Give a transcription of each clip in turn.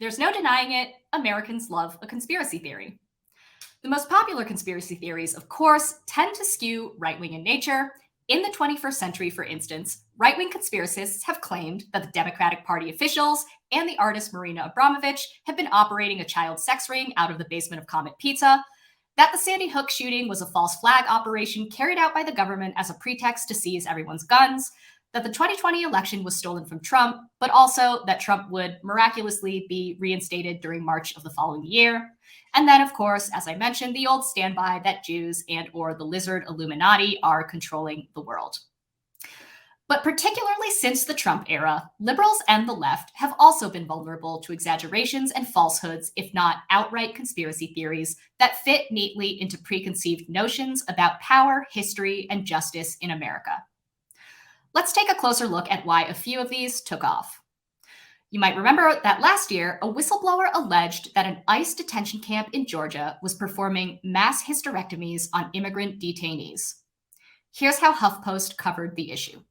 There's no denying it, Americans love a conspiracy theory. The most popular conspiracy theories, of course, tend to skew right wing in nature. In the 21st century, for instance, right wing conspiracists have claimed that the Democratic Party officials and the artist Marina Abramovich have been operating a child sex ring out of the basement of Comet Pizza, that the Sandy Hook shooting was a false flag operation carried out by the government as a pretext to seize everyone's guns, that the 2020 election was stolen from Trump, but also that Trump would miraculously be reinstated during March of the following year. And then, of course, as I mentioned, the old standby that Jews and or the lizard Illuminati are controlling the world. But particularly since the Trump era, liberals and the left have also been vulnerable to exaggerations and falsehoods, if not outright conspiracy theories, that fit neatly into preconceived notions about power, history, and justice in America. Let's take a closer look at why a few of these took off. You might remember that last year, a whistleblower alleged that an ICE detention camp in Georgia was performing mass hysterectomies on immigrant detainees. Here's how HuffPost covered the issue.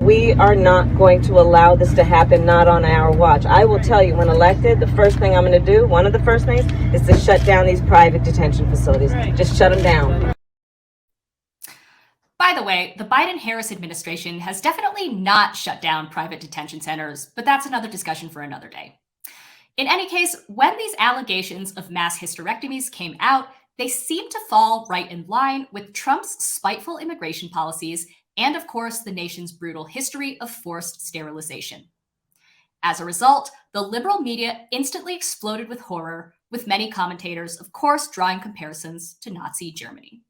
We are not going to allow this to happen, not on our watch. I will tell you, when elected, the first thing I'm going to do, one of the first things, is to shut down these private detention facilities. Just shut them down. By the way, the Biden-Harris administration has definitely not shut down private detention centers, but that's another discussion for another day. In any case, when these allegations of mass hysterectomies came out, they seemed to fall right in line with Trump's spiteful immigration policies and, of course, the nation's brutal history of forced sterilization. As a result, the liberal media instantly exploded with horror, with many commentators, of course, drawing comparisons to Nazi Germany.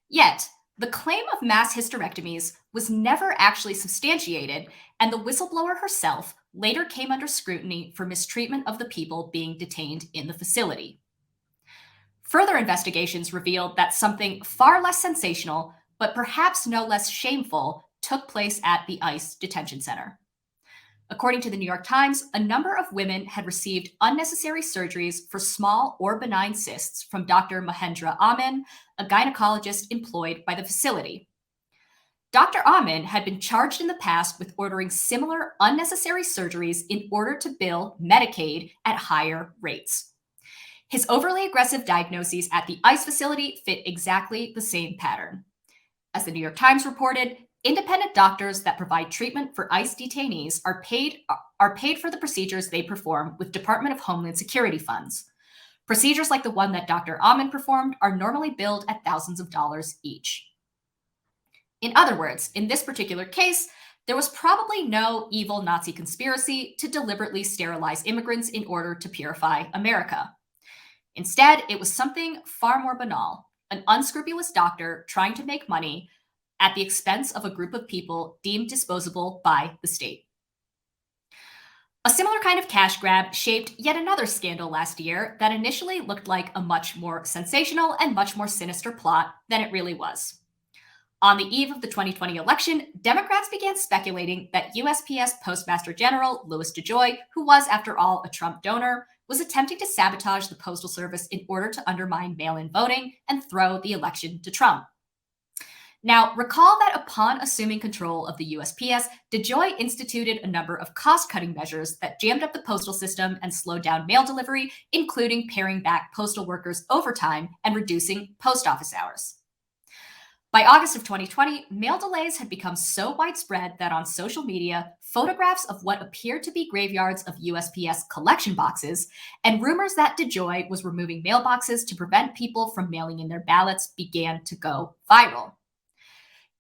Yet, the claim of mass hysterectomies was never actually substantiated, and the whistleblower herself later came under scrutiny for mistreatment of the people being detained in the facility. Further investigations revealed that something far less sensational, but perhaps no less shameful, took place at the ICE detention center. According to the New York Times, a number of women had received unnecessary surgeries for small or benign cysts from Dr. Mahendra Amin, a gynecologist employed by the facility. Dr. Amin had been charged in the past with ordering similar unnecessary surgeries in order to bill Medicaid at higher rates. His overly aggressive diagnoses at the ICE facility fit exactly the same pattern. As the New York Times reported, independent doctors that provide treatment for ICE detainees are paid for the procedures they perform with Department of Homeland Security funds. Procedures like the one that Dr. Amin performed are normally billed at thousands of dollars each. In other words, in this particular case, there was probably no evil Nazi conspiracy to deliberately sterilize immigrants in order to purify America. Instead, it was something far more banal. An unscrupulous doctor trying to make money at the expense of a group of people deemed disposable by the state. A similar kind of cash grab shaped yet another scandal last year that initially looked like a much more sensational and much more sinister plot than it really was. On the eve of the 2020 election, Democrats began speculating that USPS Postmaster General Louis DeJoy, who was, after all, a Trump donor, was attempting to sabotage the Postal Service in order to undermine mail-in voting and throw the election to Trump. Now, recall that upon assuming control of the USPS, DeJoy instituted a number of cost cutting measures that jammed up the postal system and slowed down mail delivery, including paring back postal workers' overtime and reducing post office hours. By August of 2020, mail delays had become so widespread that on social media, photographs of what appeared to be graveyards of USPS collection boxes and rumors that DeJoy was removing mailboxes to prevent people from mailing in their ballots began to go viral.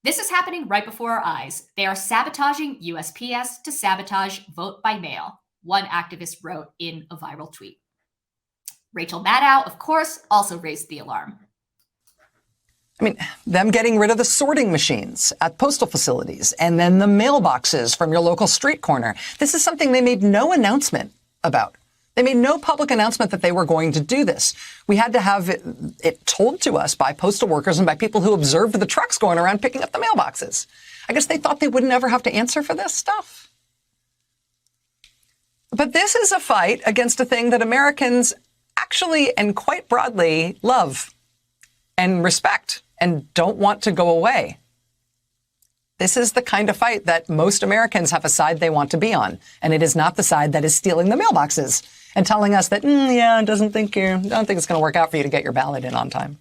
This is happening right before our eyes. They are sabotaging USPS to sabotage vote by mail, one activist wrote in a viral tweet. Rachel Maddow, of course, also raised the alarm. I mean, them getting rid of the sorting machines at postal facilities and then the mailboxes from your local street corner. This is something they made no announcement about. They made no public announcement that they were going to do this. We had to have it told to us by postal workers and by people who observed the trucks going around picking up the mailboxes. I guess they thought they wouldn't ever have to answer for this stuff. But this is a fight against a thing that Americans actually and quite broadly love and respect and don't want to go away. This is the kind of fight that most Americans have a side they want to be on. And it is not the side that is stealing the mailboxes and telling us that, I don't think it's going to work out for you to get your ballot in on time.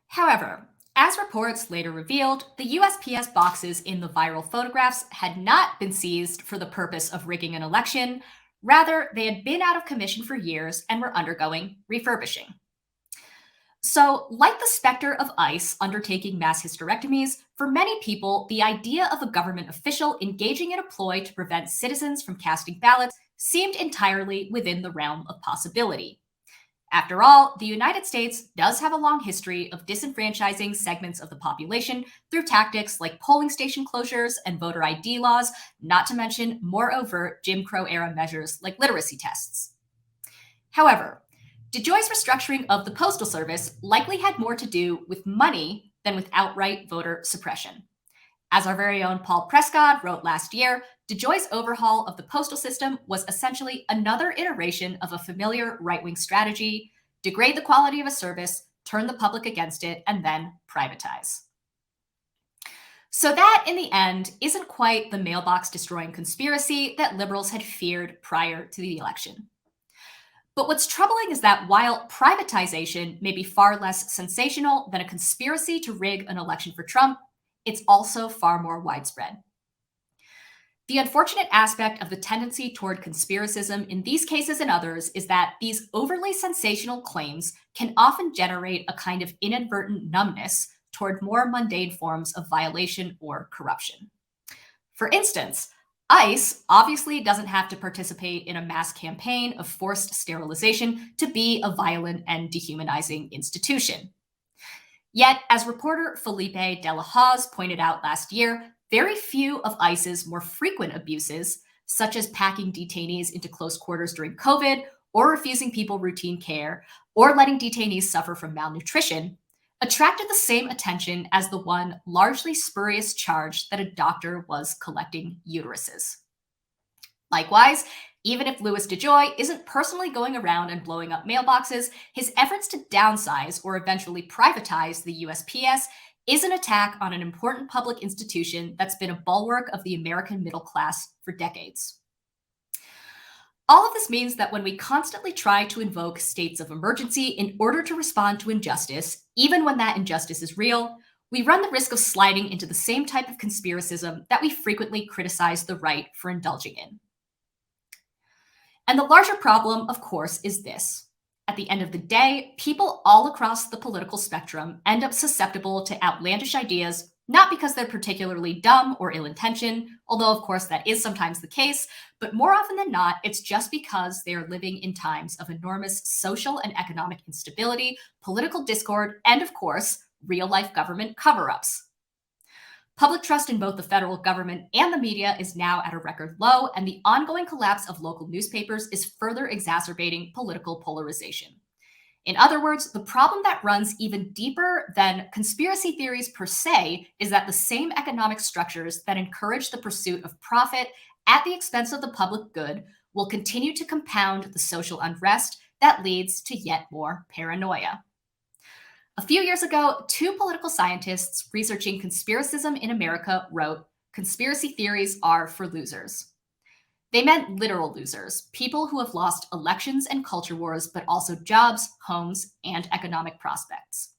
However, as reports later revealed, the USPS boxes in the viral photographs had not been seized for the purpose of rigging an election. Rather, they had been out of commission for years and were undergoing refurbishing. So, like the specter of ICE undertaking mass hysterectomies, for many people, the idea of a government official engaging in a ploy to prevent citizens from casting ballots seemed entirely within the realm of possibility. After all, the United States does have a long history of disenfranchising segments of the population through tactics like polling station closures and voter ID laws, not to mention more overt Jim Crow-era measures like literacy tests. However, DeJoy's restructuring of the Postal Service likely had more to do with money than with outright voter suppression. As our very own Paul Prescott wrote last year, DeJoy's overhaul of the postal system was essentially another iteration of a familiar right-wing strategy: degrade the quality of a service, turn the public against it, and then privatize. So that, in the end, isn't quite the mailbox-destroying conspiracy that liberals had feared prior to the election. But what's troubling is that while privatization may be far less sensational than a conspiracy to rig an election for Trump, it's also far more widespread. The unfortunate aspect of the tendency toward conspiracism in these cases and others is that these overly sensational claims can often generate a kind of inadvertent numbness toward more mundane forms of violation or corruption. For instance, ICE obviously doesn't have to participate in a mass campaign of forced sterilization to be a violent and dehumanizing institution. Yet, as reporter Felipe de la Hoz pointed out last year, very few of ICE's more frequent abuses, such as packing detainees into close quarters during COVID, or refusing people routine care, or letting detainees suffer from malnutrition, attracted the same attention as the one largely spurious charge that a doctor was collecting uteruses. Likewise, even if Louis DeJoy isn't personally going around and blowing up mailboxes, his efforts to downsize or eventually privatize the USPS is an attack on an important public institution that's been a bulwark of the American middle class for decades. All of this means that when we constantly try to invoke states of emergency in order to respond to injustice, even when that injustice is real, we run the risk of sliding into the same type of conspiracism that we frequently criticize the right for indulging in. And the larger problem, of course, is this. At the end of the day, people all across the political spectrum end up susceptible to outlandish ideas, not because they're particularly dumb or ill-intentioned, although of course that is sometimes the case, but more often than not, it's just because they are living in times of enormous social and economic instability, political discord, and of course, real-life government cover-ups. Public trust in both the federal government and the media is now at a record low, and the ongoing collapse of local newspapers is further exacerbating political polarization. In other words, the problem that runs even deeper than conspiracy theories per se is that the same economic structures that encourage the pursuit of profit at the expense of the public good will continue to compound the social unrest that leads to yet more paranoia. A few years ago, two political scientists researching conspiracism in America wrote, "Conspiracy theories are for losers." They meant literal losers, people who have lost elections and culture wars, but also jobs, homes, and economic prospects.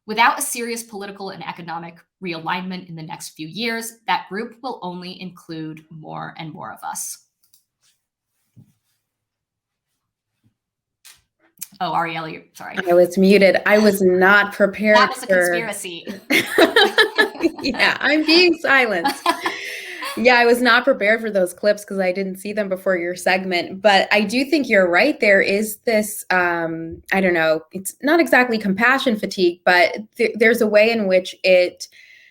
Without a serious political and economic realignment in the next few years, that group will only include more and more of us. Oh, Arielle, sorry. I was muted. I was not prepared. That was a conspiracy. Yeah, I'm being silenced. Yeah, I was not prepared for those clips because I didn't see them before your segment. But I do think you're right. There is this, I don't know, it's not exactly compassion fatigue, but there's a way in which it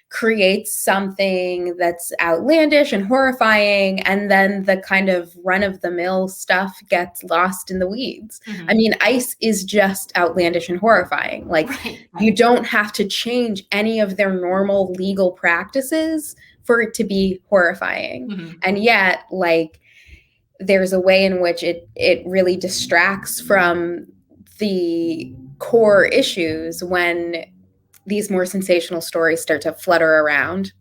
creates something that's outlandish and horrifying, and then the kind of run-of-the-mill stuff gets lost in the weeds. I mean, ICE is just outlandish and horrifying. Like, you don't have to change any of their normal legal practices for it to be horrifying. And yet, like, there's a way in which it really distracts from the core issues when these more sensational stories start to flutter around.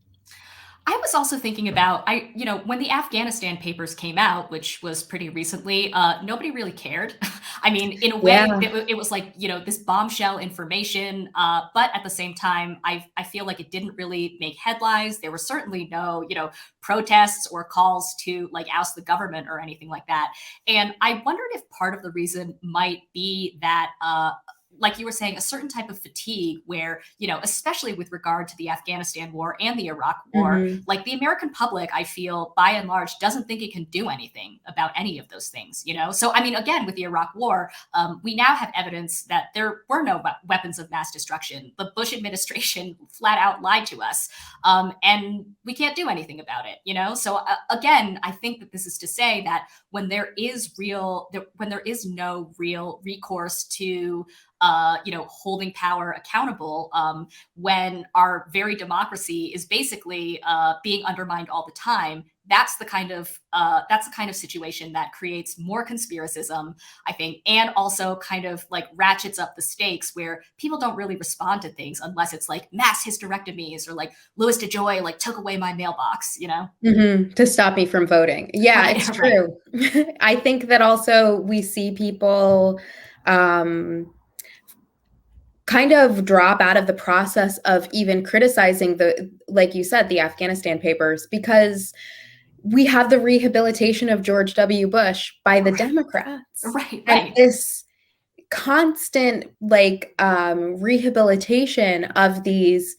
I was also thinking about, when the Afghanistan papers came out, which was pretty recently, nobody really cared. I mean, in a way, it was like, this bombshell information. But at the same time, I feel like it didn't really make headlines. There were certainly no, protests or calls to like oust the government or anything like that. And I wondered if part of the reason might be that, like you were saying, a certain type of fatigue where, especially with regard to the Afghanistan war and the Iraq war, like the American public, I feel by and large doesn't think it can do anything about any of those things, So, I mean, again, with the Iraq war, we now have evidence that there were no weapons of mass destruction. The Bush administration flat out lied to us, and we can't do anything about it, So again, I think that this is to say that when there is no real recourse to holding power accountable, when our very democracy is basically being undermined all the time, that's the kind of situation that creates more conspiracism, I think, and also kind of like ratchets up the stakes where people don't really respond to things unless it's like mass hysterectomies or like Louis DeJoy like took away my mailbox, to stop me from voting. Yeah, it's true. I think that also we see people kind of drop out of the process of even criticizing like you said, the Afghanistan papers, because we have the rehabilitation of George W. Bush by the Democrats. Right. And this constant rehabilitation of these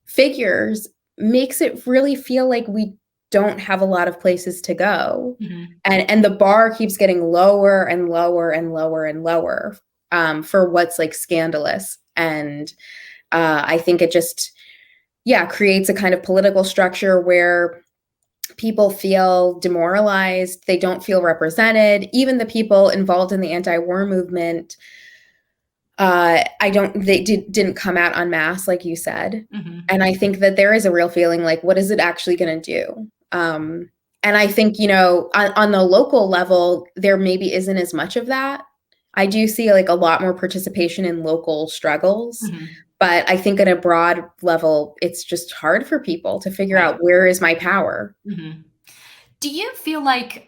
figures makes it really feel like we don't have a lot of places to go. And the bar keeps getting lower and lower and lower and lower for what's like scandalous. And I think it just, creates a kind of political structure where people feel demoralized. They don't feel represented. Even the people involved in the anti-war movement, they didn't come out en masse, like you said. And I think that there is a real feeling like, what is it actually going to do? And I think, on the local level, there maybe isn't as much of that. I do see like a lot more participation in local struggles, but I think at a broad level, it's just hard for people to figure out where is my power. Do you feel like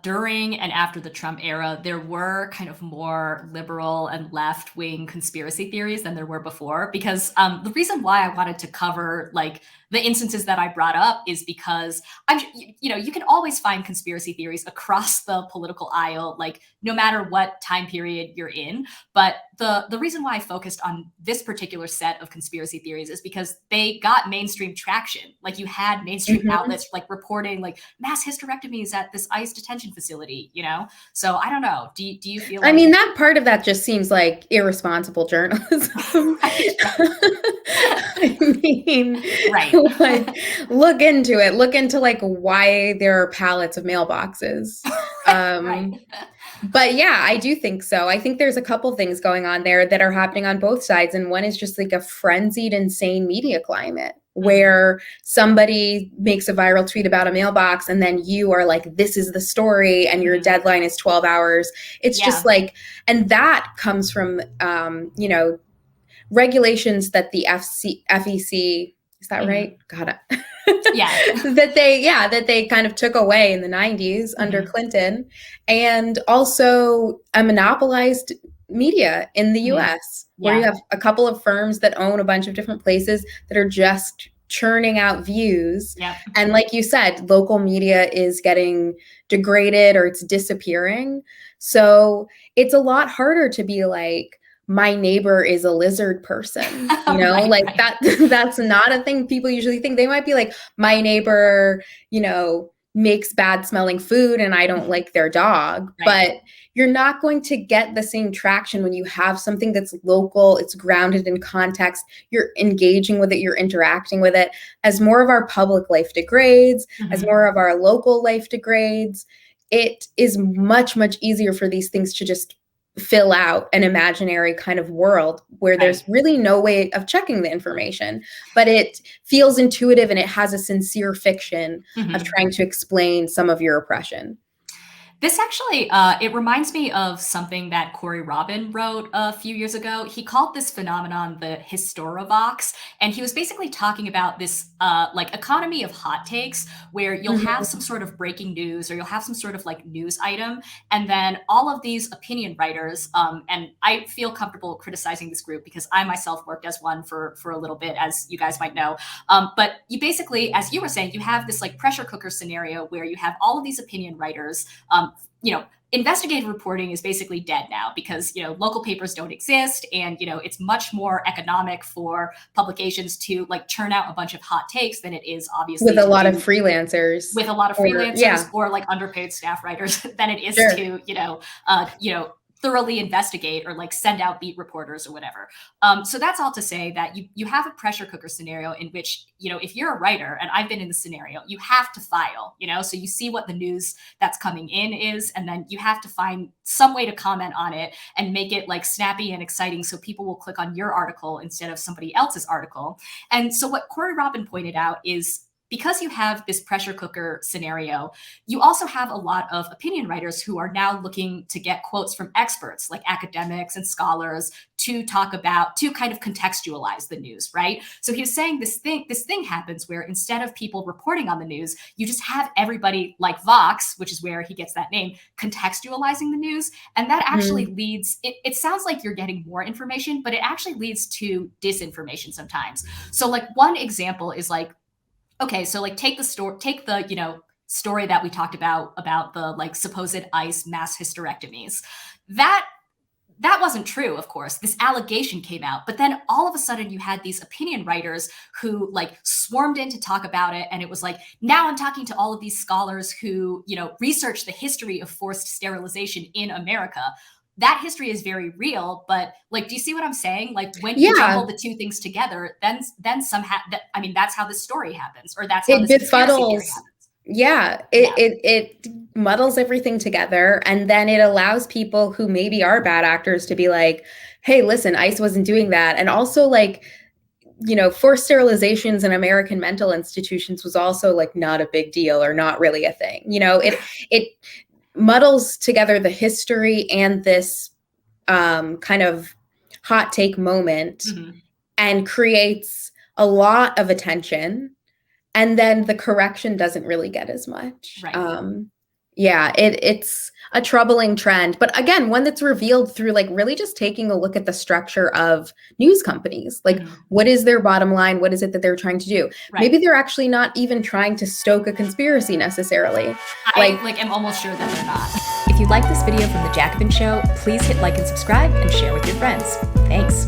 during and after the Trump era, there were kind of more liberal and left-wing conspiracy theories than there were before? Because the reason why I wanted to cover like the instances that I brought up is because you can always find conspiracy theories across the political aisle, like no matter what time period you're in. But the reason why I focused on this particular set of conspiracy theories is because they got mainstream traction. Like you had mainstream outlets like reporting like mass hysterectomies at this ICE detention facility, So I don't know. Do you feel like— I mean, that part of that just seems like irresponsible journalism. I mean, like, look into it. Look into like why there are pallets of mailboxes. But yeah, I do think so. I think there's a couple things going on there that are happening on both sides. And one is just like a frenzied, insane media climate where somebody makes a viral tweet about a mailbox and then you are like, this is the story and your deadline is 12 hours. It's just like, and that comes from, regulations that the FEC, is that right? Got it. Yeah. that they kind of took away in the 90s under Clinton, and also a monopolized media in the US, where you have a couple of firms that own a bunch of different places that are just churning out views. And like you said, local media is getting degraded or it's disappearing. So it's a lot harder to be like, my neighbor is a lizard person, you know, that's not a thing people usually think. They might be like, my neighbor, you know, makes bad smelling food and I don't like their dog, but you're not going to get the same traction when you have something that's local, it's grounded in context, you're engaging with it, you're interacting with it. As more of our public life degrades, as more of our local life degrades, it is much, much easier for these things to just fill out an imaginary kind of world where there's really no way of checking the information, but it feels intuitive and it has a sincere fiction of trying to explain some of your oppression. This actually, it reminds me of something that Corey Robin wrote a few years ago. He called this phenomenon the Historivox, and he was basically talking about this like economy of hot takes, where you'll have some sort of breaking news or you'll have some sort of like news item, and then all of these opinion writers, and I feel comfortable criticizing this group because I myself worked as one for a little bit, as you guys might know. But you basically, as you were saying, you have this like pressure cooker scenario where you have all of these opinion writers. You know, investigative reporting is basically dead now because, you know, local papers don't exist, and, you know, it's much more economic for publications to like churn out a bunch of hot takes than it is obviously with a lot of freelancers, or like underpaid staff writers than it is to, you know, thoroughly investigate or like send out beat reporters or whatever. So that's all to say that you have a pressure cooker scenario in which, you know, if you're a writer, and I've been in the scenario, you have to file, you know, so you see what the news that's coming in is, and then you have to find some way to comment on it and make it like snappy and exciting so people will click on your article instead of somebody else's article. And so what Corey Robin pointed out is, because you have this pressure cooker scenario, you also have a lot of opinion writers who are now looking to get quotes from experts like academics and scholars to talk about, to kind of contextualize the news, right? So he was saying this thing happens where instead of people reporting on the news, you just have everybody like Vox, which is where he gets that name, contextualizing the news. And that actually leads, it sounds like you're getting more information, but it actually leads to disinformation sometimes. So like one example is like, okay, so like take the, you know, story that we talked about the like supposed ICE mass hysterectomies. That wasn't true, of course. This allegation came out, but then all of a sudden you had these opinion writers who like swarmed in to talk about it. And it was like, now I'm talking to all of these scholars who, you know, research the history of forced sterilization in America. That history is very real, but like, do you see what I'm saying? Like when you jumble the two things together, then somehow, I mean, that's how this story happens, or that's how this conspiracy theory happens. It muddles everything together, and then it allows people who maybe are bad actors to be like, hey, listen, ICE wasn't doing that. And also like, you know, forced sterilizations in American mental institutions was also like not a big deal or not really a thing. You know, it muddles together the history and this kind of hot take moment and creates a lot of attention. And then the correction doesn't really get as much. Right. It's a troubling trend. But again, one that's revealed through like really just taking a look at the structure of news companies. Like, what is their bottom line? What is it that they're trying to do? Right. Maybe they're actually not even trying to stoke a conspiracy necessarily. I'm almost sure that they're not. If you like this video from The Jacobin Show, please hit like and subscribe and share with your friends. Thanks.